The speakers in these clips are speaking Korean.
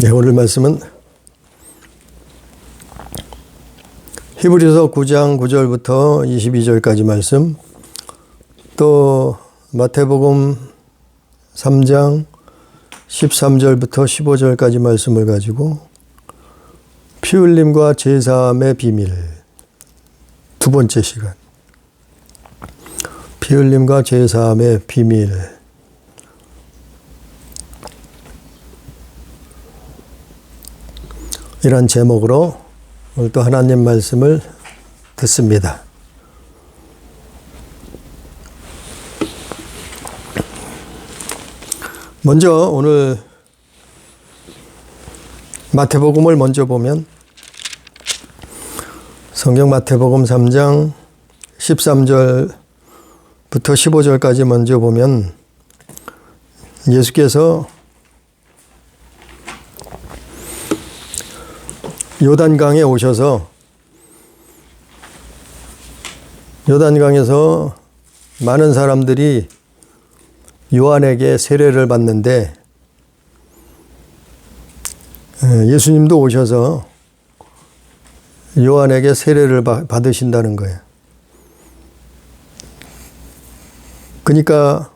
네, 오늘 말씀은 히브리서 9장 9절부터 22절까지 말씀, 또 마태복음 3장 13절부터 15절까지 말씀을 가지고 피 흘림과 제사함의 비밀, 두 번째 시간, 피 흘림과 제사함의 비밀, 이런 제목으로 오늘 또 하나님 말씀을 듣습니다. 먼저 오늘 마태복음을 먼저 보면 성경 마태복음 3장 13절부터 15절까지 먼저 보면 예수께서 요단강에 오셔서 요단강에서 많은 사람들이 요한에게 세례를 받는데 예수님도 오셔서 요한에게 세례를 받으신다는 거예요. 그러니까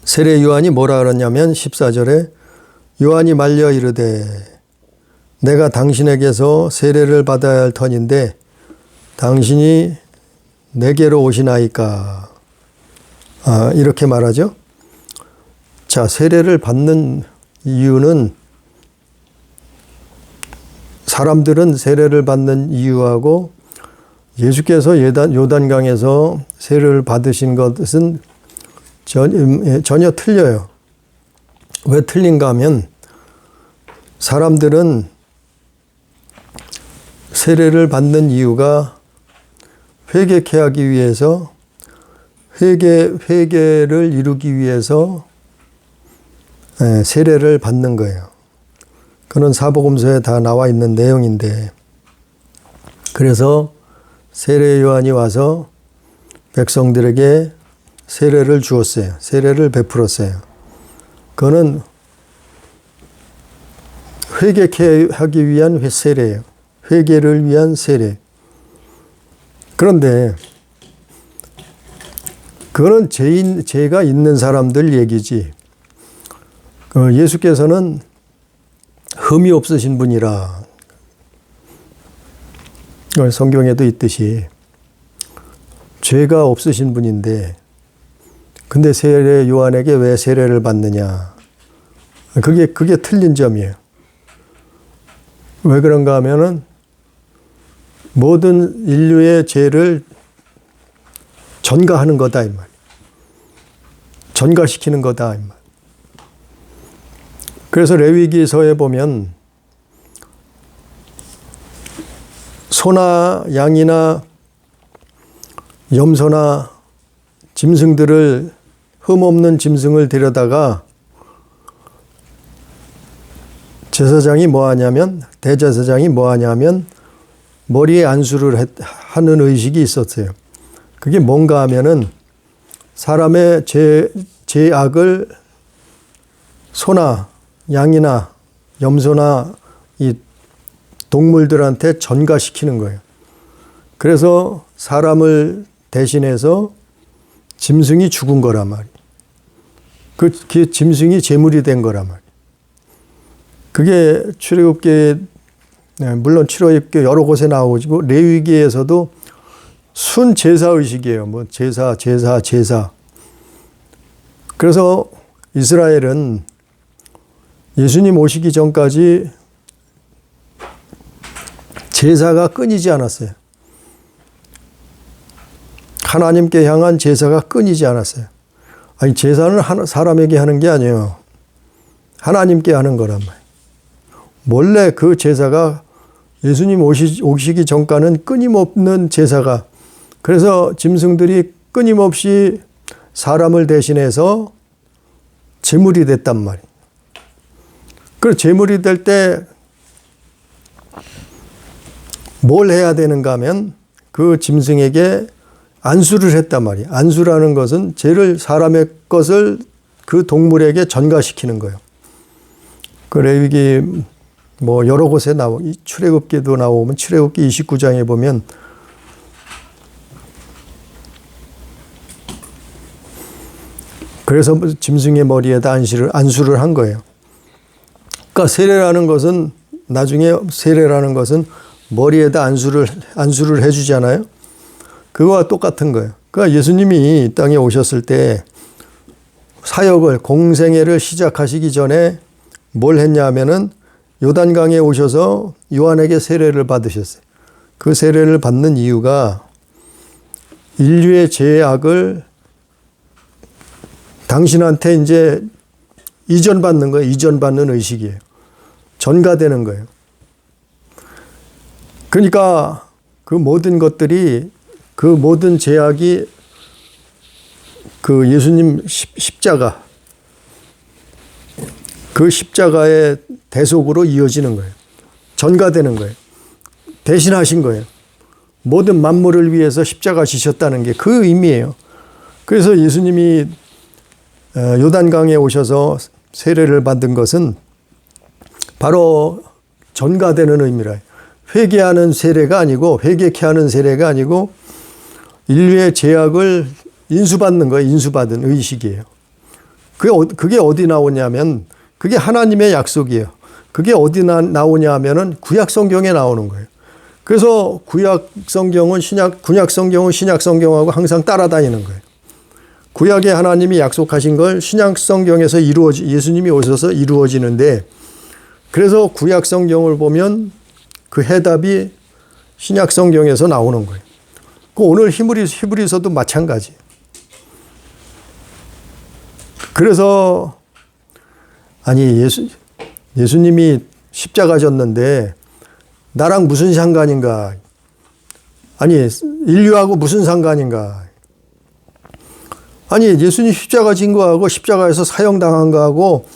세례 요한이 뭐라 그러냐면 14절에 요한이 말려 이르되 내가 당신에게서 세례를 받아야 할 터인데 당신이 내게로 오시나이까. 이렇게 말하죠. 자, 세례를 받는 이유는, 사람들은 세례를 받는 이유하고 예수께서 요단강에서 세례를 받으신 것은 전혀 틀려요. 왜 틀린가 하면 사람들은 세례를 받는 이유가 회개케 하기 위해서, 회개를 이루기 위해서 세례를 받는 거예요. 그건 사복음서에 다 나와 있는 내용인데, 그래서 세례 요한이 와서 백성들에게 세례를 주었어요. 세례를 베풀었어요. 그거는 회개케 하기 위한 세례예요. 회개를 위한 세례. 그런데 그거는 죄가 있는 사람들 얘기지. 예수께서는 흠이 없으신 분이라, 성경에도 있듯이 죄가 없으신 분인데, 근데 세례 요한에게 왜 세례를 받느냐? 그게 틀린 점이에요. 왜 그런가 하면은 모든 인류의 죄를 전가하는 거다, 이 말. 전가시키는 거다, 이 말. 그래서 레위기서에 보면 소나 양이나 염소나 짐승들을, 흠없는 짐승을 데려다가 제사장이 뭐 하냐면, 대제사장이 뭐 하냐면 머리에 안수를 하는 의식이 있었어요. 그게 뭔가 하면은 사람의 죄악을 소나 양이나 염소나 이 동물들한테 전가시키는 거예요. 그래서 사람을 대신해서 짐승이 죽은 거란 말이에요. 그 짐승이 제물이 된 거란 말이에요. 그게 출애굽기에, 물론 출애굽기 여러 곳에 나오고 레위기에서도 순 제사 의식이에요. 뭐 제사. 그래서 이스라엘은 예수님 오시기 전까지 제사가 끊이지 않았어요. 하나님께 향한 제사가 끊이지 않았어요. 아니, 제사는 사람에게 하는 게 아니에요. 하나님께 하는 거란 말이에요. 원래 그 제사가 예수님 오시기 전까지는 끊임없는 제사가, 그래서 짐승들이 끊임없이 사람을 대신해서 제물이 됐단 말이에요. 그 제물이 될 때 뭘 해야 되는가 하면 그 짐승에게 안수를 했단 말이에요. 안수라는 것은 사람의 것을 그 동물에게 전가시키는 거예요. 그래, 이게 뭐 여러 곳에 출애굽기도 나오면 출애굽기 29장에 보면 그래서 짐승의 머리에다 안수를 한 거예요. 그러니까 세례라는 것은 나중에 세례라는 것은 머리에다 안수를 해주잖아요. 그거와 똑같은 거예요. 그러니까 예수님이 이 땅에 오셨을 때 사역을 공생애를 시작하시기 전에 뭘 했냐 하면은 요단강에 오셔서 요한에게 세례를 받으셨어요. 그 세례를 받는 이유가 인류의 죄악을 당신한테 이제 이전받는 거예요. 이전받는 의식이에요. 전가되는 거예요. 그러니까 그 모든 것들이 그 모든 죄악이 그 예수님 십자가 그 십자가의 대속으로 이어지는 거예요. 전가되는 거예요. 대신하신 거예요. 모든 만물을 위해서 십자가 지셨다는 게 그 의미예요. 그래서 예수님이 요단강에 오셔서 세례를 받은 것은 바로 전가되는 의미라. 회개하는 세례가 아니고 회개케 하는 세례가 아니고 인류의 죄악을 인수받는 거예요. 인수받은 의식이에요. 그게 어디 나오냐면 그게 하나님의 약속이에요. 그게 어디 나오냐 하면은 구약 성경에 나오는 거예요. 그래서 구약 성경은 구약 성경은 신약 성경하고 항상 따라다니는 거예요. 구약에 하나님이 약속하신 걸 신약 성경에서 예수님이 오셔서 이루어지는데 그래서 구약 성경을 보면 그 해답이 신약 성경에서 나오는 거예요. 오늘 히브리서도 마찬가지. 그래서 아니 예수님이 십자가 졌는데 나랑 무슨 상관인가? 아니 인류하고 무슨 상관인가? 아니 예수님 십자가 진 거하고 십자가에서 사형당한 거하고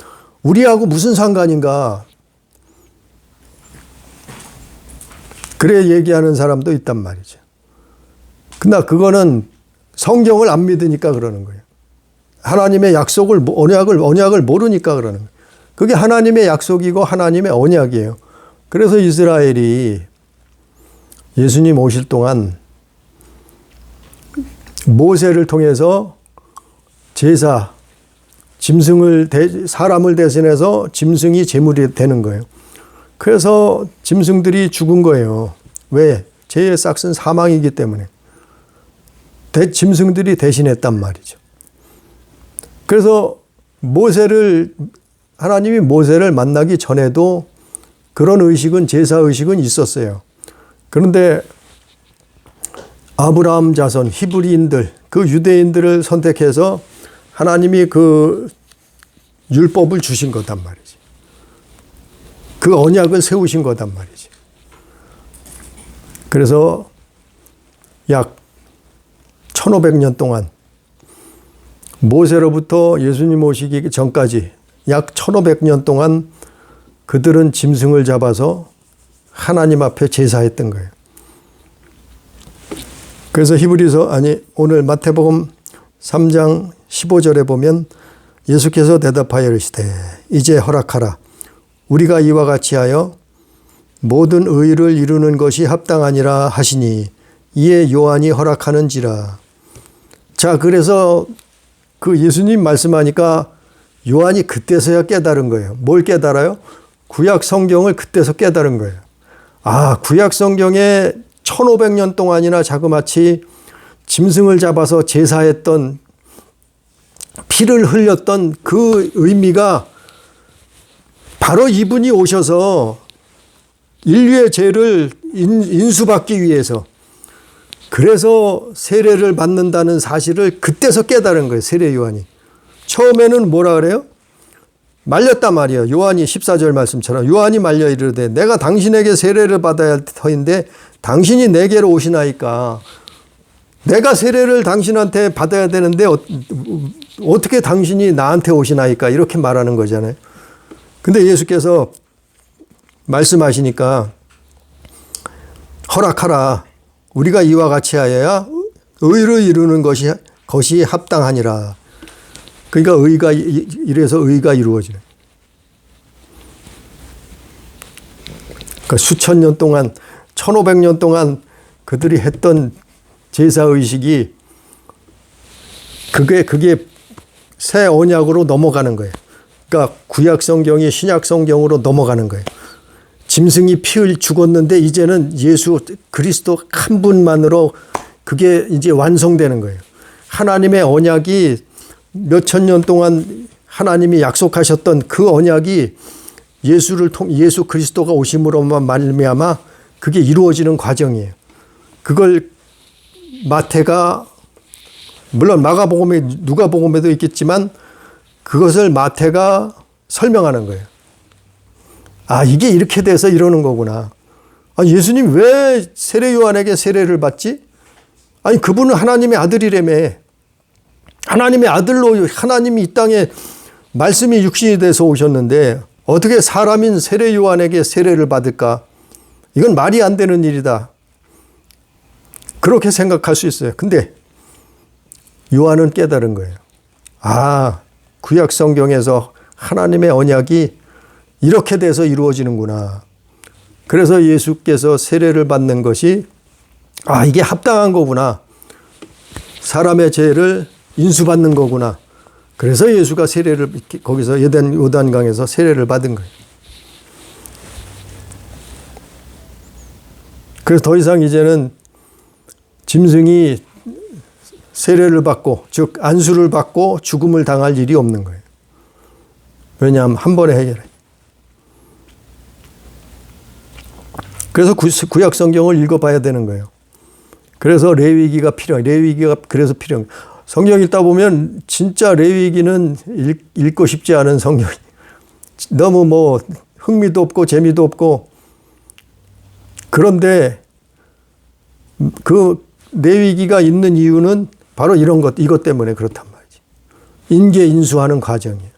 우리하고 무슨 상관인가? 그래 얘기하는 사람도 있단 말이죠. 근데 그거는 성경을 안 믿으니까 그러는 거예요. 하나님의 약속을 언약을 모르니까 그러는 거예요. 그게 하나님의 약속이고 하나님의 언약이에요. 그래서 이스라엘이 예수님 오실 동안 모세를 통해서 제사, 사람을 대신해서 짐승이 제물이 되는 거예요. 그래서 짐승들이 죽은 거예요. 왜? 죄의 싹은 사망이기 때문에. 짐승들이 대신했단 말이죠. 그래서 하나님이 모세를 만나기 전에도 그런 의식은, 제사 의식은 있었어요. 그런데 아브라함 자손, 히브리인들, 그 유대인들을 선택해서 하나님이 그 율법을 주신 거단 말이지. 그 언약을 세우신 거단 말이지. 그래서 약 1500년 동안 모세로부터 예수님 오시기 전까지 약 1500년 동안 그들은 짐승을 잡아서 하나님 앞에 제사했던 거예요. 그래서 오늘 마태복음 3장 15절에 보면 예수께서 대답하여 이르시되 이제 허락하라. 우리가 이와 같이 하여 모든 의를 이루는 것이 합당하니라 하시니 이에 요한이 허락하는지라. 자, 그래서 그 예수님 말씀하니까 요한이 그때서야 깨달은 거예요. 뭘 깨달아요? 구약 성경을 그때서 깨달은 거예요. 아, 구약 성경에 1500년 동안이나 자그마치 짐승을 잡아서 제사했던, 피를 흘렸던 그 의미가 바로 이분이 오셔서 인류의 죄를 인수받기 위해서, 그래서 세례를 받는다는 사실을 그때서 깨달은 거예요. 세례 요한이. 처음에는 뭐라 그래요? 말렸단 말이에요. 요한이 14절 말씀처럼 요한이 말려 이르되 내가 당신에게 세례를 받아야 할 터인데 당신이 내게로 오시나이까. 내가 세례를 당신한테 받아야 되는데 어떻게 당신이 나한테 오시나이까. 이렇게 말하는 거잖아요. 근데 예수께서 말씀하시니까 허락하라. 우리가 이와 같이 하여야 의를 이루는 것이 합당하니라. 그러니까 이래서 의가 이루어지는. 수천 년 동안 1500년 동안 그들이 했던 제사의식이 그게 새 언약으로 넘어가는 거예요. 그러니까 구약 성경이 신약 성경으로 넘어가는 거예요. 짐승이 피 죽었는데 이제는 예수 그리스도 한 분만으로 그게 이제 완성되는 거예요. 하나님의 언약이 몇천 년 동안 하나님이 약속하셨던 그 언약이 예수 그리스도가 오심으로만 말미암아 그게 이루어지는 과정이에요. 그걸 마태가 물론 마가복음에 누가복음에도 있겠지만 그것을 마태가 설명하는 거예요. 아, 이게 이렇게 돼서 이러는 거구나. 아, 예수님 왜 세례 요한에게 세례를 받지? 아니, 그분은 하나님의 아들이라며. 하나님의 아들로 하나님이 이 땅에 말씀이 육신이 돼서 오셨는데 어떻게 사람인 세례 요한에게 세례를 받을까? 이건 말이 안 되는 일이다. 그렇게 생각할 수 있어요. 근데 요한은 깨달은 거예요. 아, 구약 성경에서 하나님의 언약이 이렇게 돼서 이루어지는구나. 그래서 예수께서 세례를 받는 것이 아, 이게 합당한 거구나. 사람의 죄를 인수받는 거구나. 그래서 예수가 세례를 거기서 요단강에서 세례를 받은 거예요. 그래서 더 이상 이제는 짐승이 세례를 받고 즉 안수를 받고 죽음을 당할 일이 없는 거예요. 왜냐하면 한 번에 해결해. 그래서 구약 성경을 읽어봐야 되는 거예요. 그래서 레위기가 필요해요. 레위기가 그래서 필요해요. 성경 읽다 보면 진짜 레위기는 읽고 싶지 않은 성경이 너무 뭐 흥미도 없고 재미도 없고 그런데 그 레위기가 있는 이유는 바로 이것 때문에 그렇단 말이지. 인계 인수하는 과정이에요.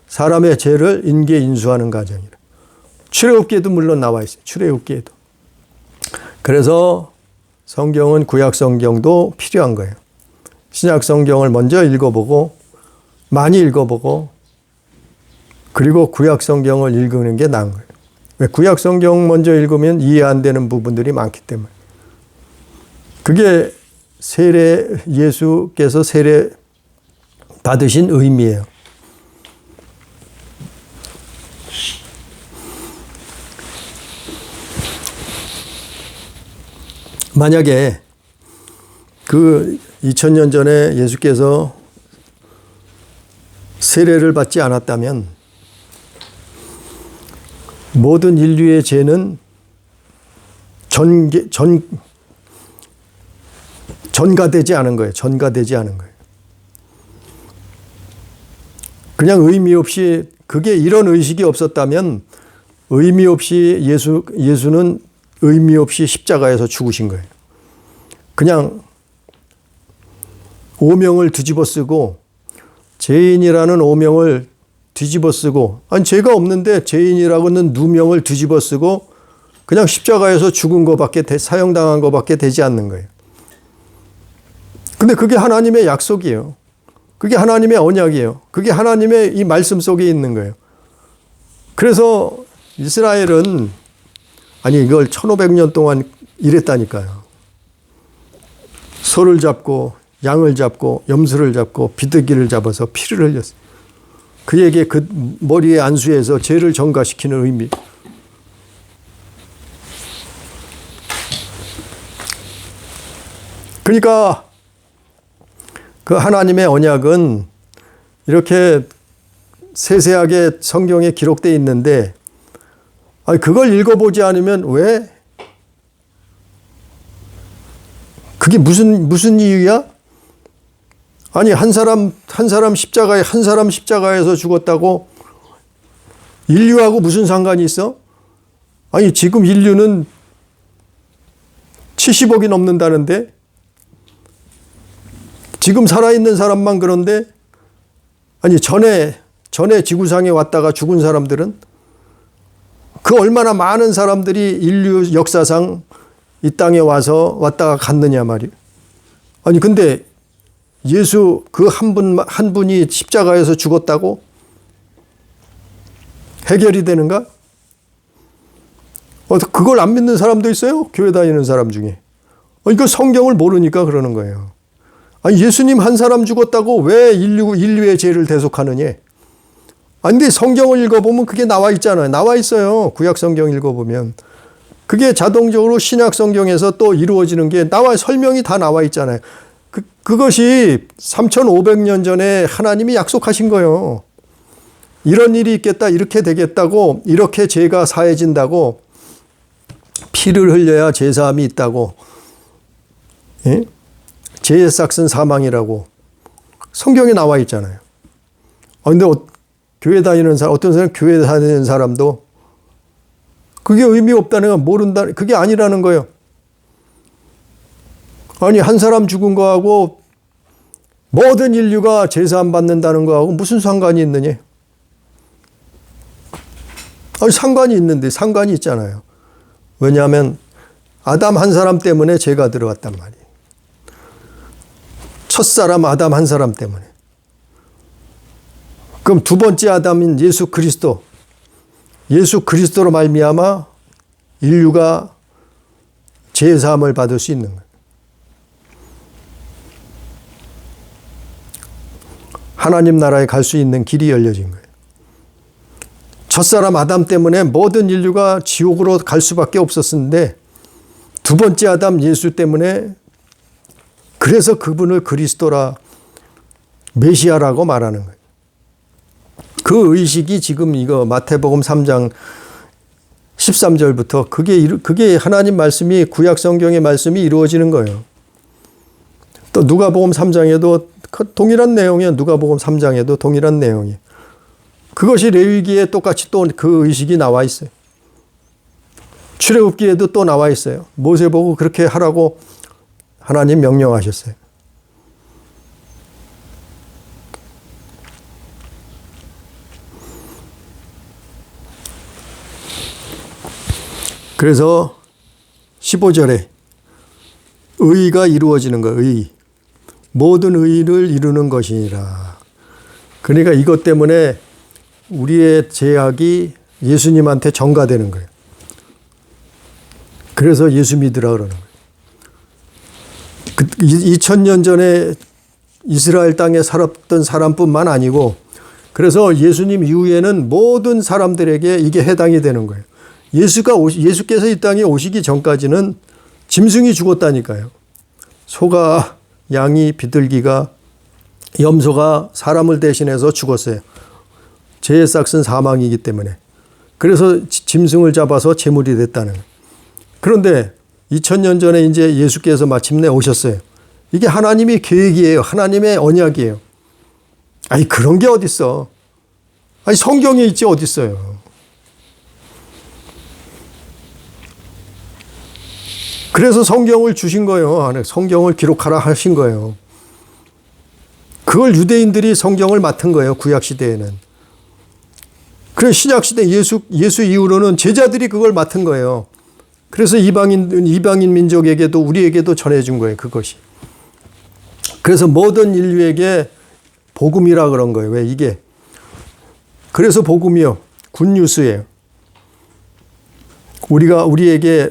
사람의 죄를 인계 인수하는 과정이에요. 출애굽기에도 물론 나와 있어요. 출애굽기에도. 그래서 성경은 구약 성경도 필요한 거예요. 신약 성경을 먼저 읽어보고 많이 읽어보고 그리고 구약 성경을 읽는 게 나은 거예요. 왜? 구약 성경 먼저 읽으면 이해 안 되는 부분들이 많기 때문에. 그게 예수께서 세례 받으신 의미예요. 만약에 그 2000년 전에 예수께서 세례를 받지 않았다면 모든 인류의 죄는 전가되지 않은 거예요. 전가되지 않은 거예요. 그냥 의미 없이 그게 이런 의식이 없었다면 의미 없이 예수는 의미 없이 십자가에서 죽으신 거예요. 그냥 오명을 뒤집어 쓰고 죄인이라는 오명을 뒤집어 쓰고 아니 죄가 없는데 죄인이라고는 누명을 뒤집어 쓰고 그냥 십자가에서 죽은 것밖에 사형당한 것밖에 되지 않는 거예요. 근데 그게 하나님의 약속이에요. 그게 하나님의 언약이에요. 그게 하나님의 이 말씀 속에 있는 거예요. 그래서 이스라엘은 아니 이걸 1500년 동안 이랬다니까요. 소를 잡고 양을 잡고 염소를 잡고 비둘기를 잡아서 피를 흘렸어요. 그에게 그 머리에 안수해서 죄를 전가시키는 의미. 그러니까 그 하나님의 언약은 이렇게 세세하게 성경에 기록되어 있는데 아니 그걸 읽어보지 않으면 왜? 그게 무슨 이유야? 아니 한 사람 십자가에서 죽었다고 인류하고 무슨 상관이 있어? 아니 지금 인류는 70억이 넘는다는데 지금 살아있는 사람만 그런데 아니 전에 지구상에 왔다가 죽은 사람들은 그 얼마나 많은 사람들이 인류 역사상 이 땅에 왔다가 갔느냐 말이에요. 아니 근데 예수 그 한 분이 십자가에서 죽었다고 해결이 되는가? 그걸 안 믿는 사람도 있어요. 교회 다니는 사람 중에. 이거 성경을 모르니까 그러는 거예요. 아니, 예수님 한 사람 죽었다고 왜 인류의 죄를 대속하느냐? 아니, 근데 성경을 읽어보면 그게 나와 있잖아요. 나와 있어요. 구약 성경 읽어보면. 그게 자동적으로 신약 성경에서 또 이루어지는 게 설명이 다 나와 있잖아요. 그것이 3,500년 전에 하나님이 약속하신 거예요. 이런 일이 있겠다, 이렇게 되겠다고, 이렇게 죄가 사해진다고, 피를 흘려야 제사함이 있다고, 예? 죄의 삭은 사망이라고 성경에 나와 있잖아요. 근데 교회 다니는 사람, 어떤 사람 교회 다니는 사람도 그게 의미 없다는 건 모른다, 그게 아니라는 거예요. 아니, 한 사람 죽은 거하고 모든 인류가 제사함 받는다는 거하고 무슨 상관이 있느냐? 아니, 상관이 있는데, 상관이 있잖아요. 왜냐하면 아담 한 사람 때문에 죄가 들어갔단 말이에요. 첫사람 아담 한 사람 때문에. 그럼 두 번째 아담인 예수 그리스도로 말미암아 인류가 죄 사함을 받을 수 있는 거예요. 하나님 나라에 갈 수 있는 길이 열려진 거예요. 첫사람 아담 때문에 모든 인류가 지옥으로 갈 수밖에 없었는데 두 번째 아담 예수 때문에, 그래서 그분을 그리스도라, 메시아라고 말하는 거예요. 그 의식이 지금 이거 마태복음 3장 13절부터 그게 하나님 말씀이, 구약 성경의 말씀이 이루어지는 거예요. 또 누가복음 3장에도 동일한 내용이에요. 누가복음 3장에도 동일한 내용이에요. 그것이 레위기에 똑같이 또 그 의식이 나와 있어요. 출애굽기에도 또 나와 있어요. 모세 보고 그렇게 하라고 하나님 명령하셨어요. 그래서 15절에 의가 이루어지는 거예요. 의. 모든 의를 이루는 것이니라. 그러니까 이것 때문에 우리의 죄악이 예수님한테 전가되는 거예요. 그래서 예수 믿으라 그러는 거예요. 2000년 전에 이스라엘 땅에 살았던 사람뿐만 아니고, 그래서 예수님 이후에는 모든 사람들에게 이게 해당이 되는 거예요. 예수께서 이 땅에 오시기 전까지는 짐승이 죽었다니까요. 소가, 양이, 비둘기가, 염소가 사람을 대신해서 죽었어요. 죄의 삭은 사망이기 때문에. 그래서 짐승을 잡아서 제물이 됐다는 거예요. 그런데 2000년 전에 이제 예수께서 마침내 오셨어요. 이게 하나님의 계획이에요. 하나님의 언약이에요. 아니, 그런 게 어딨어. 아니, 성경에 있지 어딨어요. 그래서 성경을 주신 거예요. 성경을 기록하라 하신 거예요. 그걸 유대인들이 성경을 맡은 거예요. 구약시대에는. 그래서 신약시대 예수 이후로는 제자들이 그걸 맡은 거예요. 그래서 이방인 민족에게도 우리에게도 전해준 거예요. 그것이. 그래서 모든 인류에게 복음이라 그런 거예요. 왜 이게. 그래서 복음이요. 굿뉴스예요. 우리에게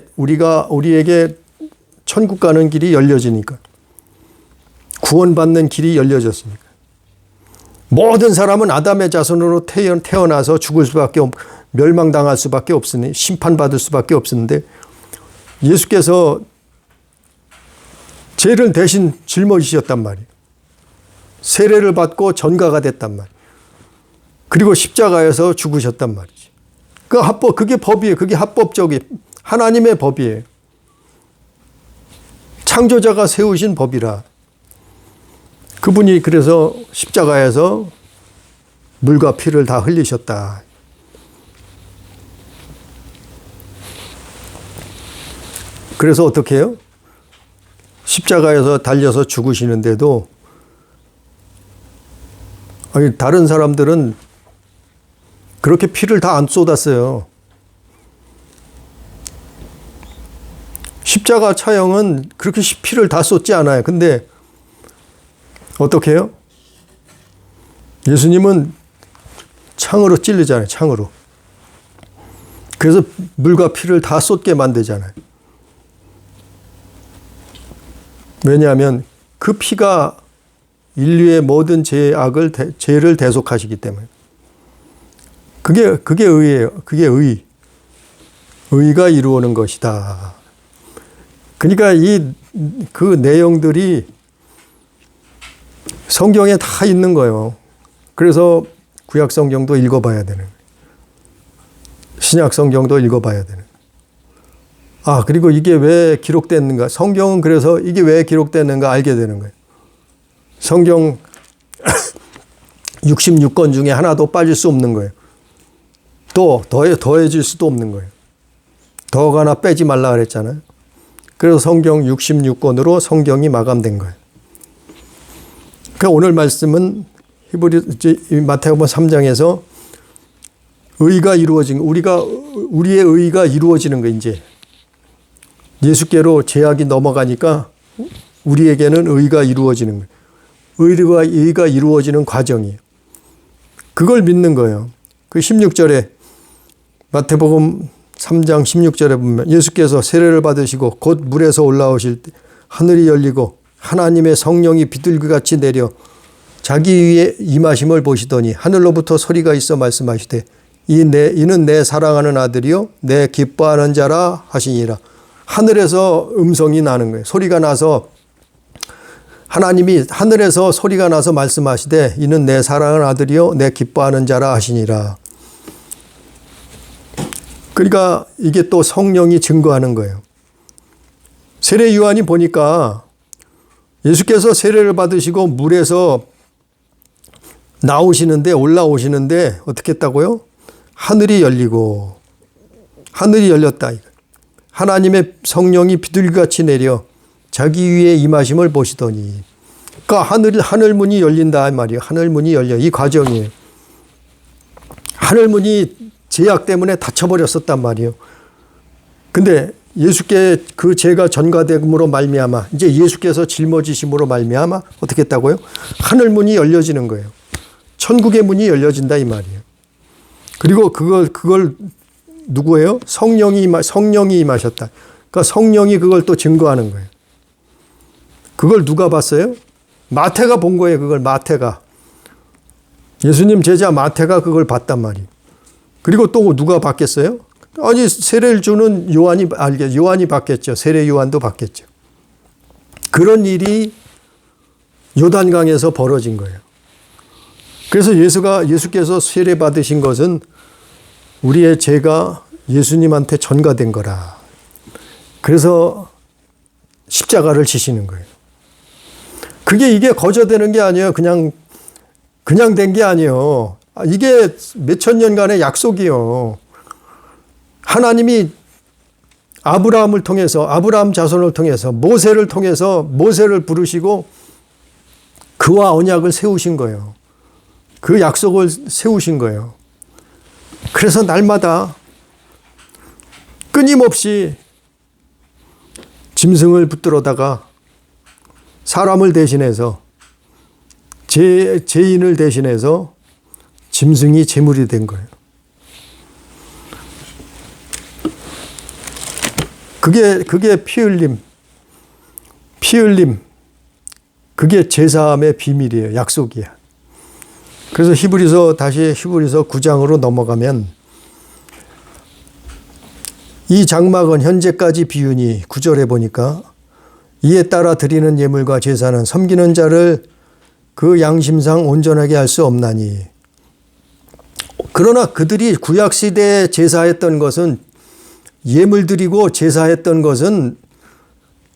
천국 가는 길이 열려지니까. 구원받는 길이 열려졌으니까. 모든 사람은 아담의 자손으로 태어나서 죽을 수밖에 멸망당할 수밖에 없으니, 심판받을 수밖에 없었는데, 예수께서 죄를 대신 짊어지셨단 말이에요. 세례를 받고 전가가 됐단 말이에요. 그리고 십자가에서 죽으셨단 말이죠. 그게 법이에요. 그게 합법적인 하나님의 법이에요. 창조자가 세우신 법이라. 그분이 그래서 십자가에서 물과 피를 다 흘리셨다. 그래서 어떻게 해요? 십자가에서 달려서 죽으시는데도, 아니, 다른 사람들은 그렇게 피를 다 안 쏟았어요. 십자가 차형은 그렇게 피를 다 쏟지 않아요. 근데 어떻게 해요? 예수님은 창으로 찔리잖아요. 창으로. 그래서 물과 피를 다 쏟게 만들잖아요. 왜냐하면 그 피가 인류의 모든 죄를 대속하시기 때문에. 그게 의예요. 그게 의. 의가 이루어오는 것이다. 그러니까 그 내용들이 성경에 다 있는 거예요. 그래서 구약 성경도 읽어봐야 되는 거예요. 신약 성경도 읽어봐야 되는 거예요. 그리고 이게 왜 기록됐는가? 성경은 그래서 이게 왜 기록됐는가 알게 되는 거예요. 성경 66권 중에 하나도 빠질 수 없는 거예요. 또 더해질 수도 없는 거예요. 더하거나 빼지 말라 그랬잖아요. 그래서 성경 66권으로 성경이 마감된 거예요. 그러니까 오늘 말씀은 마태복음 3장에서 의가 이루어진, 우리의 의가 이루어지는 거, 이제. 예수께로 죄악이 넘어가니까 우리에게는 의가 이루어지는 거예요. 의가 이루어지는 과정이에요. 그걸 믿는 거예요. 그 16절에, 마태복음 3장 16절에 보면 예수께서 세례를 받으시고 곧 물에서 올라오실 때 하늘이 열리고 하나님의 성령이 비둘기같이 내려 자기 위에 임하심을 보시더니 하늘로부터 소리가 있어 말씀하시되 이는 내 사랑하는 아들이요 내 기뻐하는 자라 하시니라. 하늘에서 음성이 나는 거예요. 소리가 나서 하나님이 하늘에서 소리가 나서 말씀하시되 이는 내 사랑하는 아들이요 내 기뻐하는 자라 하시니라. 그러니까 이게 또 성령이 증거하는 거예요. 세례 요한이 보니까 예수께서 세례를 받으시고 물에서 올라오시는데 어떻게 했다고요? 하늘이 열리고, 하늘이 열렸다. 하나님의 성령이 비둘기같이 내려 자기 위에 임하심을 보시더니. 그러니까 하늘문이 열린다 말이에요. 하늘문이 열려. 이 과정이에요. 하늘문이 죄악 때문에 닫혀버렸었단 말이에요. 근데 예수께 그 죄가 전가됨으로 말미암아 이제 예수께서 짊어지심으로 말미암아 어떻게 했다고요? 하늘문이 열려지는 거예요. 천국의 문이 열려진다 이 말이에요. 그리고 그걸 누구예요? 성령이 임하셨다. 그러니까 성령이 그걸 또 증거하는 거예요. 그걸 누가 봤어요? 마태가 본 거예요. 그걸 마태가. 예수님 제자 마태가 그걸 봤단 말이에요. 그리고 또 누가 봤겠어요? 아니 세례를 주는 요한이 봤겠죠. 세례 요한도 봤겠죠. 그런 일이 요단강에서 벌어진 거예요. 그래서 예수께서 세례 받으신 것은 우리의 죄가 예수님한테 전가된 거라. 그래서 십자가를 지시는 거예요. 이게 거저되는 게 아니에요. 그냥 된 게 아니에요. 이게 몇천 년간의 약속이요. 하나님이 아브라함 자손을 통해서 모세를 부르시고 그와 언약을 세우신 거예요. 그 약속을 세우신 거예요. 그래서 날마다 끊임없이 짐승을 붙들어다가 사람을 대신해서 죄인을 대신해서 짐승이 제물이 된 거예요. 그게 피 흘림. 그게 제사함의 비밀이에요. 약속이야. 그래서 히브리서 9장으로 넘어가면 이 장막은 현재까지 비우니 9절에 보니까 이에 따라 드리는 예물과 제사는 섬기는 자를 그 양심상 온전하게 할 수 없나니. 그러나 그들이 구약시대에 제사했던 것은 예물 드리고 제사했던 것은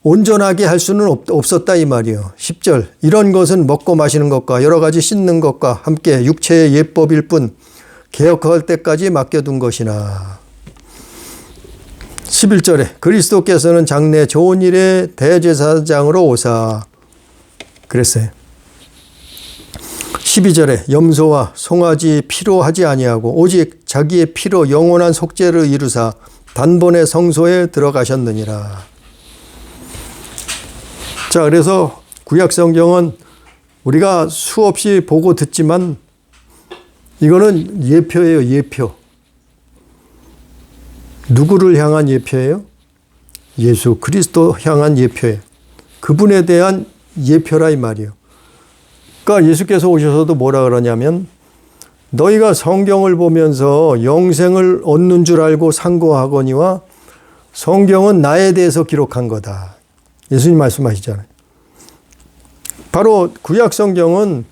온전하게 할 수는 없었다 이 말이에요. 10절 이런 것은 먹고 마시는 것과 여러 가지 씻는 것과 함께 육체의 예법일 뿐 개혁할 때까지 맡겨둔 것이나. 11절에 그리스도께서는 장래 좋은 일의 대제사장으로 오사 그랬어요. 12절에 염소와 송아지 피로 하지 아니하고 오직 자기의 피로 영원한 속죄를 이루사 단번에 성소에 들어가셨느니라. 자, 그래서 구약 성경은 우리가 수없이 보고 듣지만 이거는 예표예요, 예표. 누구를 향한 예표예요? 예수 그리스도 향한 예표예요. 그분에 대한 예표라 이 말이에요. 그러니까 예수께서 오셔서도 뭐라 그러냐면 너희가 성경을 보면서 영생을 얻는 줄 알고 상고하거니와 성경은 나에 대해서 기록한 거다. 예수님 말씀하시잖아요. 바로 구약 성경은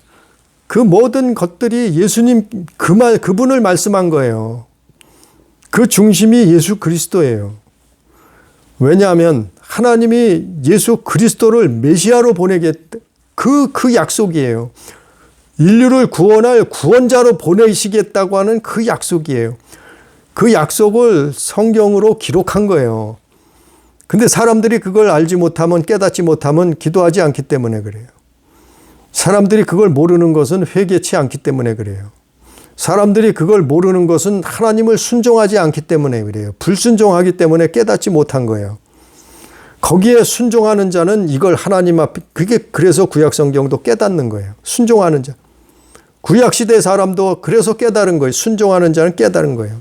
그 모든 것들이 예수님 그분을 말씀한 거예요. 그 중심이 예수 그리스도예요. 왜냐하면 하나님이 예수 그리스도를 메시아로 보내겠다. 그 약속이에요. 인류를 구원할 구원자로 보내시겠다고 하는 그 약속이에요. 그 약속을 성경으로 기록한 거예요. 근데 사람들이 그걸 알지 못하면 깨닫지 못하면 기도하지 않기 때문에 그래요. 사람들이 그걸 모르는 것은 회개치 않기 때문에 그래요. 사람들이 그걸 모르는 것은 하나님을 순종하지 않기 때문에 그래요. 불순종하기 때문에 깨닫지 못한 거예요. 거기에 순종하는 자는 이걸 하나님 앞에 그래서 구약 성경도 깨닫는 거예요. 순종하는 자. 구약 시대 사람도 그래서 깨달은 거예요. 순종하는 자는 깨달은 거예요.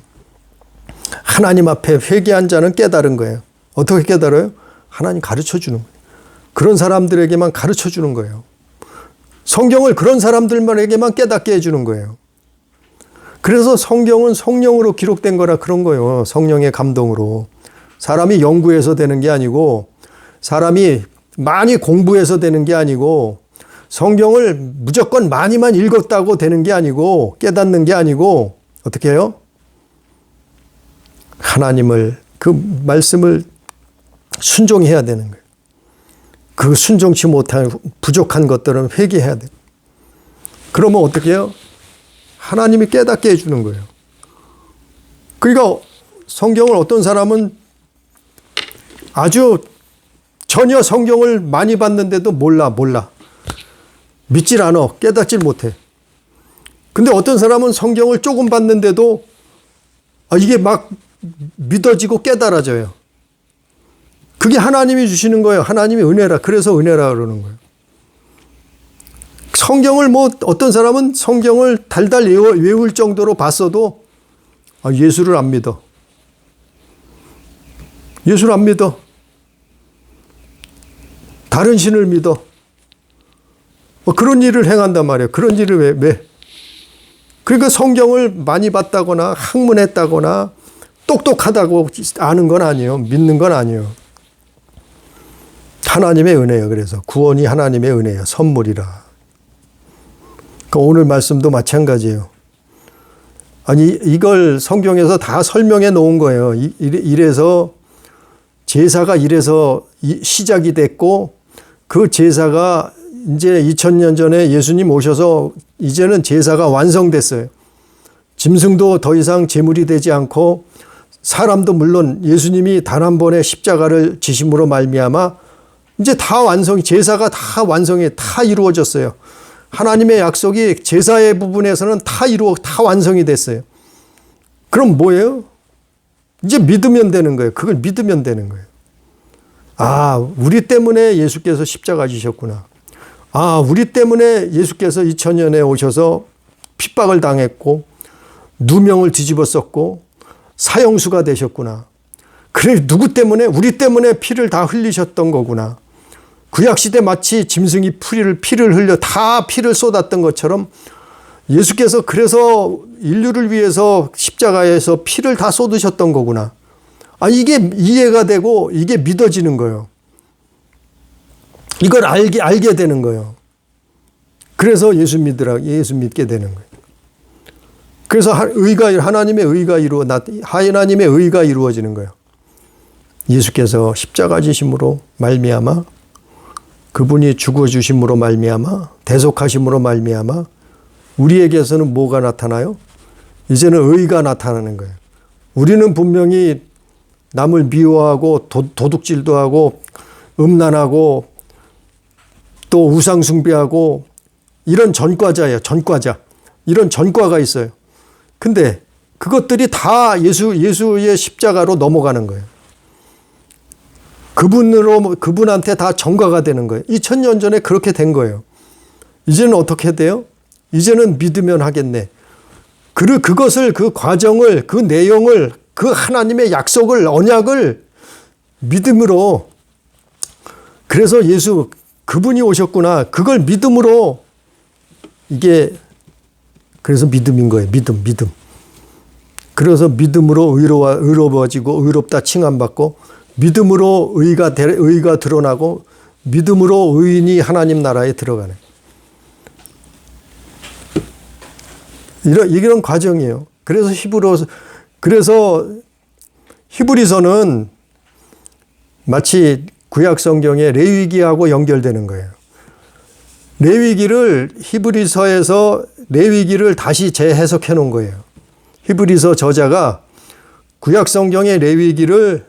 하나님 앞에 회개한 자는 깨달은 거예요. 어떻게 깨달아요? 하나님 가르쳐 주는 거예요. 그런 사람들에게만 가르쳐 주는 거예요. 성경을 그런 사람들에게만 깨닫게 해주는 거예요. 그래서 성경은 성령으로 기록된 거라 그런 거예요. 성령의 감동으로. 사람이 연구해서 되는 게 아니고 사람이 많이 공부해서 되는 게 아니고 성경을 무조건 많이만 읽었다고 되는 게 아니고 깨닫는 게 아니고 어떻게 해요? 하나님을 그 말씀을 순종해야 되는 거예요. 그 순종치 못한 부족한 것들은 회개해야 돼요. 그러면 어떻게 해요? 하나님이 깨닫게 해주는 거예요. 그러니까 성경을 어떤 사람은 아주 전혀 성경을 많이 봤는데도 몰라. 믿질 않아. 깨닫질 못해. 근데 어떤 사람은 성경을 조금 봤는데도 이게 막 믿어지고 깨달아져요. 그게 하나님이 주시는 거예요. 하나님의 은혜라. 그래서 은혜라 그러는 거예요. 성경을 어떤 사람은 성경을 달달 외울 정도로 봤어도 예수를 안 믿어. 예수를 안 믿어. 다른 신을 믿어. 그런 일을 행한단 말이에요. 그런 일을 왜? 그러니까 성경을 많이 봤다거나 학문했다거나 똑똑하다고 아는 건 아니에요. 믿는 건 아니에요. 하나님의 은혜예요. 그래서 구원이 하나님의 은혜예요. 선물이라. 그러니까 오늘 말씀도 마찬가지예요. 이걸 성경에서 다 설명해 놓은 거예요. 이래서 제사가 이래서 시작이 됐고 그 제사가 이제 2000년 전에 예수님 오셔서 이제는 제사가 완성됐어요. 짐승도 더 이상 제물이 되지 않고 사람도 물론 예수님이 단 한 번의 십자가를 지심으로 말미암아 이제 다 제사가 다 다 이루어졌어요. 하나님의 약속이 제사의 부분에서는 다 완성이 됐어요. 그럼 뭐예요? 이제 믿으면 되는 거예요. 그걸 믿으면 되는 거예요. 우리 때문에 예수께서 십자가 지셨구나. 우리 때문에 예수께서 2000년에 오셔서 핍박을 당했고 누명을 뒤집어 썼고 사형수가 되셨구나. 그래 누구 때문에? 우리 때문에 피를 다 흘리셨던 거구나. 구약시대 마치 짐승이 피를 흘려 다 피를 쏟았던 것처럼 예수께서 그래서 인류를 위해서 십자가에서 피를 다 쏟으셨던 거구나. 이게 이해가 되고 이게 믿어지는 거예요. 이걸 알게 되는 거예요. 그래서 예수 믿게 되는 거예요. 그래서 하나님의 의가 이루어지는 거예요. 예수께서 십자가 지심으로 말미암아 그분이 죽어주심으로 말미암아 대속하심으로 말미암아 우리에게서는 뭐가 나타나요? 이제는 의가 나타나는 거예요. 우리는 분명히 남을 미워하고 도둑질도 하고 음란하고 또 우상숭배하고 이런 전과자예요. 이런 전과가 있어요. 근데 그것들이 다 예수의 십자가로 넘어가는 거예요. 그분한테 다 전가가 되는 거예요. 2000년 전에 그렇게 된 거예요. 이제는 어떻게 돼요? 이제는 믿으면 하겠네. 그것을 그 과정을 그 내용을 그 하나님의 약속을, 언약을 믿음으로, 그래서 예수 그분이 오셨구나, 그걸 믿음으로, 이게 그래서 믿음인 거예요. 믿음. 그래서 믿음으로 의로워지고, 의롭다 칭함받고, 믿음으로 의가 드러나고, 믿음으로 의인이 하나님 나라에 들어가는, 이런 과정이에요. 그래서 히브리서는 마치 구약 성경의 레위기하고 연결되는 거예요. 히브리서에서 레위기를 다시 재해석해 놓은 거예요. 히브리서 저자가 구약 성경의 레위기를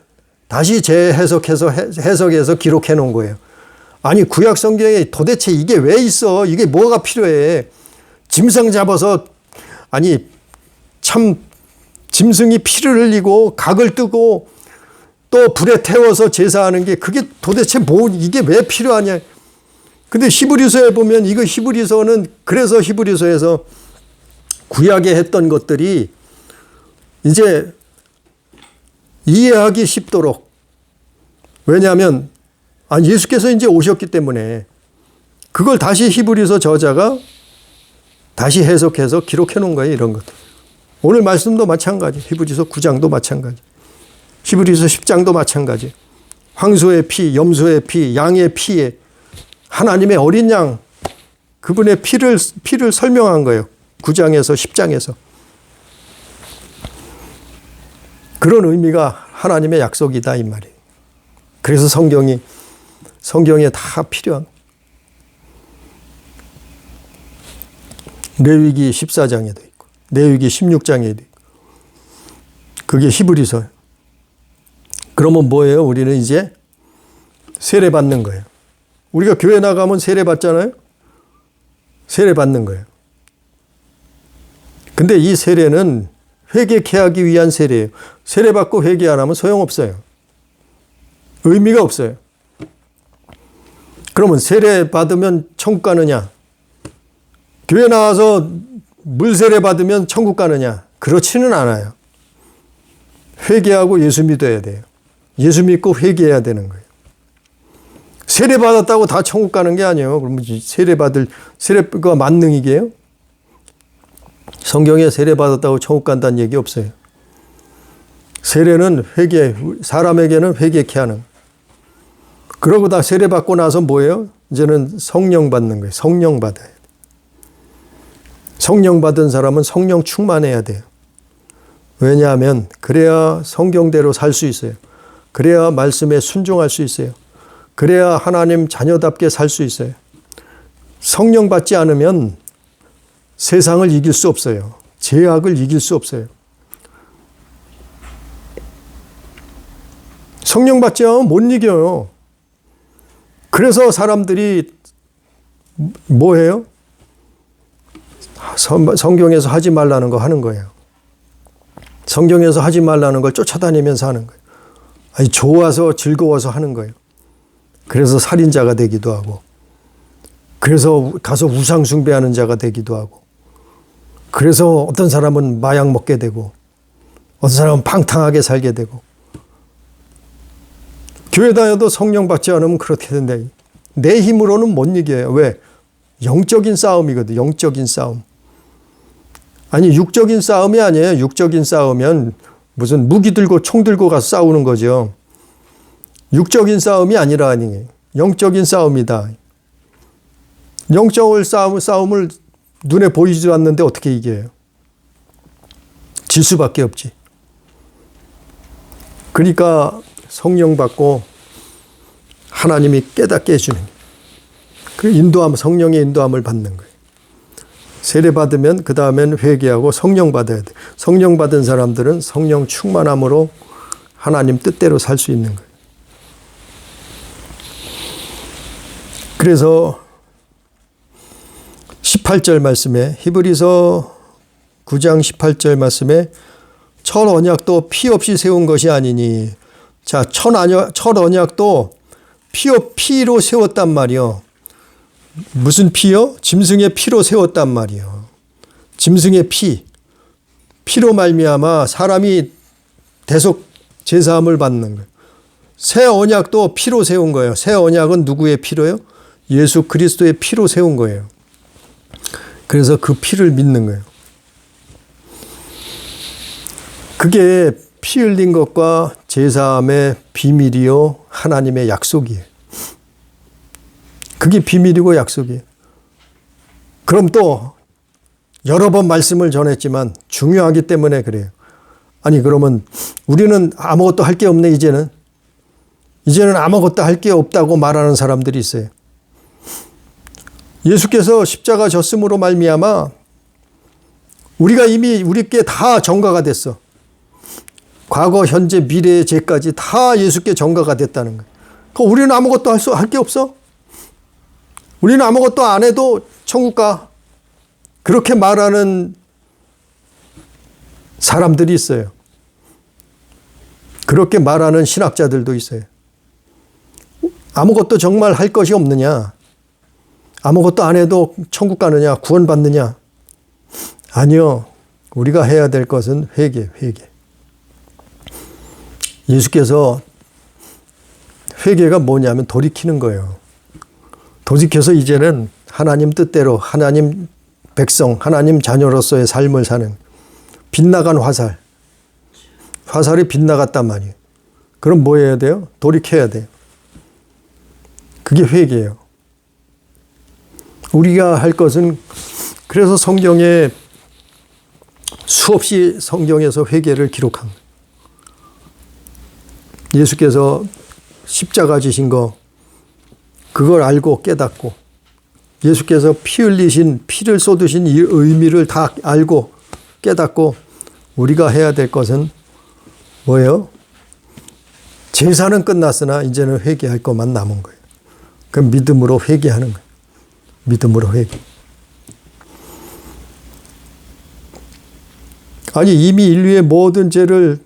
다시 해석해서 기록해 놓은 거예요. 아니, 구약 성경에 도대체 이게 왜 있어? 이게 뭐가 필요해? 짐승 잡아서, 아니, 참, 짐승이 피를 흘리고 각을 뜨고 또 불에 태워서 제사하는 게 그게 도대체 이게 왜 필요하냐? 근데 히브리서에 보면 그래서 히브리서에서 구약에 했던 것들이 이제 이해하기 쉽도록, 왜냐하면 예수께서 이제 오셨기 때문에 그걸 다시 히브리서 저자가 다시 해석해서 기록해 놓은 거예요. 이런 것들. 오늘 말씀도 마찬가지. 히브리서 9장도 마찬가지. 히브리서 10장도 마찬가지. 황소의 피, 염소의 피, 양의 피에 하나님의 어린 양, 그분의 피를 설명한 거예요. 9장에서 10장에서. 그런 의미가 하나님의 약속이다 이 말이에요. 그래서 성경에 다 필요한, 레위기 14장에도 있고 레위기 16장에도 있고, 그게 히브리서예요. 그러면 뭐예요? 우리는 이제 세례 받는 거예요. 우리가 교회 나가면 세례 받잖아요. 세례 받는 거예요. 근데 이 세례는 회개케 하기 위한 세례예요. 세례 받고 회개 안 하면 소용없어요. 의미가 없어요. 그러면 세례 받으면 천국 가느냐? 교회 나와서 물 세례 받으면 천국 가느냐? 그렇지는 않아요. 회개하고 예수 믿어야 돼요. 예수 믿고 회개해야 되는 거예요. 세례 받았다고 다 천국 가는 게 아니에요. 그러면 세례가 만능이게요? 성경에 세례 받았다고 천국 간다는 얘기 없어요. 세례는 사람에게는 회개케 하는. 그러고 다 세례 받고 나서 뭐예요? 이제는 성령 받는 거예요. 성령 받아야 돼요. 성령 받은 사람은 성령 충만해야 돼요. 왜냐하면 그래야 성경대로 살 수 있어요. 그래야 말씀에 순종할 수 있어요. 그래야 하나님 자녀답게 살 수 있어요. 성령 받지 않으면 세상을 이길 수 없어요. 죄악을 이길 수 없어요. 성령 받지 않으면 못 이겨요. 그래서 사람들이 뭐 해요? 성경에서 하지 말라는 거 하는 거예요. 성경에서 하지 말라는 걸 쫓아다니면서 하는 거예요. 아니, 좋아서 즐거워서 하는 거예요. 그래서 살인자가 되기도 하고, 그래서 가서 우상 숭배하는 자가 되기도 하고, 그래서 어떤 사람은 마약 먹게 되고, 어떤 사람은 방탕하게 살게 되고, 교회 다녀도 성령 받지 않으면 그렇게 된다. 내 힘으로는 못 이겨요. 왜? 영적인 싸움이거든. 영적인 싸움. 아니, 육적인 싸움이 아니에요. 육적인 싸우면 무슨 무기 들고 총 들고 가서 싸우는 거죠. 육적인 싸움이 아니라니. 영적인 싸움이다. 영적을 싸움을 눈에 보이지도 않는데 어떻게 이겨요? 질 수밖에 없지. 그러니까 성령 받고 하나님이 깨닫게 해주는, 그 성령의 인도함을 받는 거예요. 세례 받으면 그 다음엔 회개하고 성령 받아야 돼. 성령 받은 사람들은 성령 충만함으로 하나님 뜻대로 살 수 있는 거예요. 그래서 18절 말씀에, 히브리서 9장 18절 말씀에 첫 언약도 피 없이 세운 것이 아니니, 자, 첫 언약도 피로 세웠단 말이요. 무슨 피요? 짐승의 피로 세웠단 말이요. 짐승의 피로 말미암아 사람이 대속 제사함을 받는 거예요. 새 언약도 피로 세운 거예요. 새 언약은 누구의 피로요? 예수 그리스도의 피로 세운 거예요. 그래서 그 피를 믿는 거예요. 그게 피 흘린 것과 제사함의 비밀이요 하나님의 약속이에요. 그게 비밀이고 약속이에요. 그럼 또 여러 번 말씀을 전했지만 중요하기 때문에 그래요. 아니 그러면 우리는 아무것도 할 게 없네 이제는 아무것도 할 게 없다고 말하는 사람들이 있어요. 예수께서 십자가 졌음으로 말미암아 우리가 이미 우리께 다 전가가 됐어. 과거, 현재, 미래의 죄까지 다 예수께 전가가 됐다는 거예요. 그럼 우리는 아무것도 할 게 없어? 우리는 아무것도 안 해도 천국 가. 그렇게 말하는 사람들이 있어요. 그렇게 말하는 신학자들도 있어요. 아무것도 정말 할 것이 없느냐? 아무것도 안 해도 천국 가느냐? 구원받느냐? 아니요. 우리가 해야 될 것은 회개. 예수께서 회개가 뭐냐면 돌이키는 거예요. 돌이켜서 이제는 하나님 뜻대로 하나님 백성, 하나님 자녀로서의 삶을 사는 빗나간 화살이 빗나갔단 말이에요. 그럼 뭐 해야 돼요? 돌이켜야 돼요. 그게 회개예요. 우리가 할 것은 그래서 성경에 수없이 성경에서 회개를 기록한 거예요. 예수께서 십자가 지신 거 그걸 알고 깨닫고 예수께서 피 흘리신 피를 쏟으신 이 의미를 다 알고 깨닫고 우리가 해야 될 것은 뭐예요? 제사는 끝났으나 이제는 회개할 것만 남은 거예요. 그 믿음으로 회개하는 거예요. 믿음으로 회개. 아니 이미 인류의 모든 죄를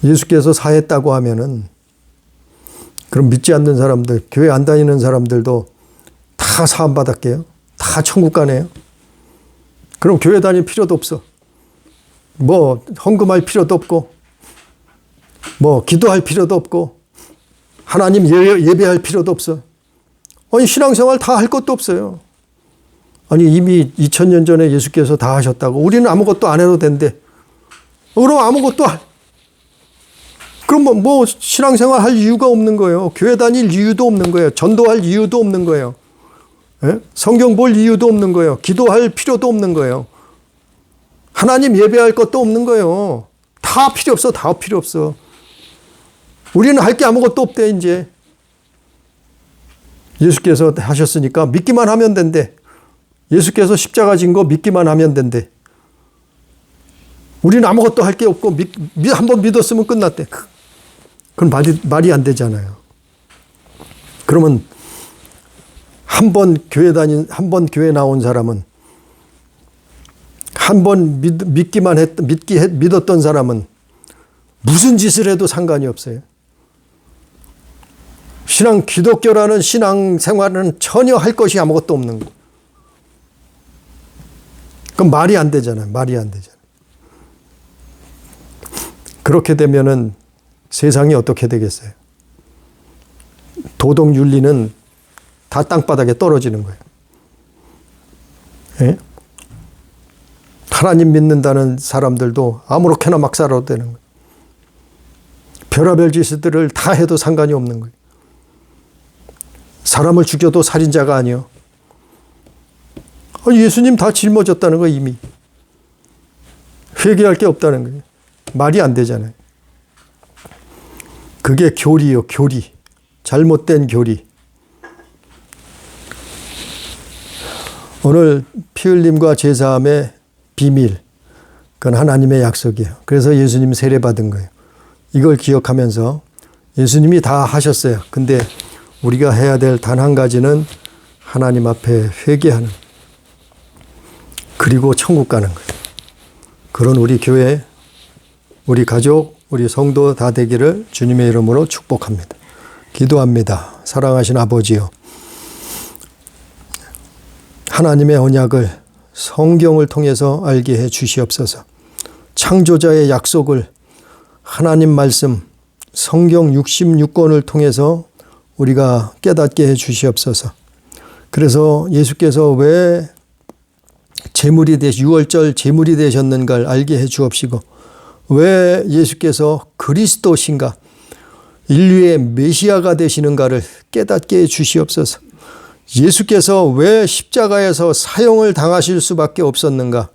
예수께서 사했다고 하면은 그럼 믿지 않는 사람들, 교회 안 다니는 사람들도 다 사함 받았게요? 다 천국 가네요? 그럼 교회 다닐 필요도 없어. 뭐 헌금할 필요도 없고 뭐 기도할 필요도 없고 하나님 예배할 필요도 없어. 아니 신앙생활 다 할 것도 없어요. 아니 이미 2000년 전에 예수께서 다 하셨다고 우리는 아무것도 안 해도 된대. 그럼 아무것도 그럼 뭐 신앙생활 할 이유가 없는 거예요. 교회 다닐 이유도 없는 거예요. 전도할 이유도 없는 거예요. 예? 성경 볼 이유도 없는 거예요. 기도할 필요도 없는 거예요. 하나님 예배할 것도 없는 거예요. 다 필요 없어. 다 필요 없어. 우리는 할 게 아무것도 없대 이제. 예수께서 하셨으니까 믿기만 하면 된대. 예수께서 십자가 진 거 믿기만 하면 된대. 우리는 아무것도 할 게 없고 한번 믿었으면 끝났대. 그건 말이 안 되잖아요. 그러면 한 번 교회 나온 사람은 한 번 믿었던 사람은 무슨 짓을 해도 상관이 없어요. 기독교라는 신앙 생활은 전혀 할 것이 아무것도 없는 거예요. 그럼 말이 안 되잖아요. 그렇게 되면은 세상이 어떻게 되겠어요? 도덕 윤리는 다 땅바닥에 떨어지는 거예요. 예? 하나님 믿는다는 사람들도 아무렇게나 막 살아도 되는 거예요. 별의별 짓들을 다 해도 상관이 없는 거예요. 사람을 죽여도 살인자가 아니요. 예수님 다 짊어졌다는 거 이미. 회개할 게 없다는 거예요. 말이 안 되잖아요. 그게 교리요, 교리. 잘못된 교리. 오늘 피 흘림과 제사함의 비밀. 그건 하나님의 약속이에요. 그래서 예수님 세례 받은 거예요. 이걸 기억하면서 예수님이 다 하셨어요. 근데 우리가 해야 될 단 한 가지는 하나님 앞에 회개하는, 그리고 천국 가는 거예요. 그런 우리 교회, 우리 가족, 우리 성도 다 되기를 주님의 이름으로 축복합니다. 기도합니다. 사랑하신 아버지요, 하나님의 언약을 성경을 통해서 알게 해 주시옵소서. 창조자의 약속을 하나님 말씀 성경 66권을 통해서 우리가 깨닫게 해 주시옵소서. 그래서 예수께서 왜 유월절 제물이 되셨는가를 알게 해 주옵시고, 왜 예수께서 그리스도신가, 인류의 메시아가 되시는가를 깨닫게 해 주시옵소서. 예수께서 왜 십자가에서 사형을 당하실 수밖에 없었는가,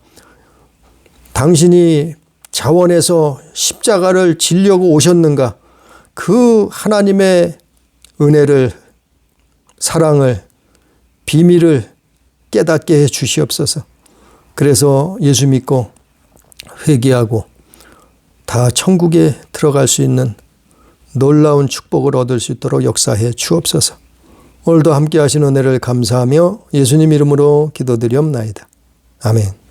당신이 자원에서 십자가를 지려고 오셨는가, 그 하나님의 은혜를, 사랑을, 비밀을 깨닫게 해 주시옵소서. 그래서 예수 믿고 회개하고 다 천국에 들어갈 수 있는 놀라운 축복을 얻을 수 있도록 역사해 주옵소서. 오늘도 함께 하신 은혜를 감사하며 예수님 이름으로 기도드리옵나이다. 아멘.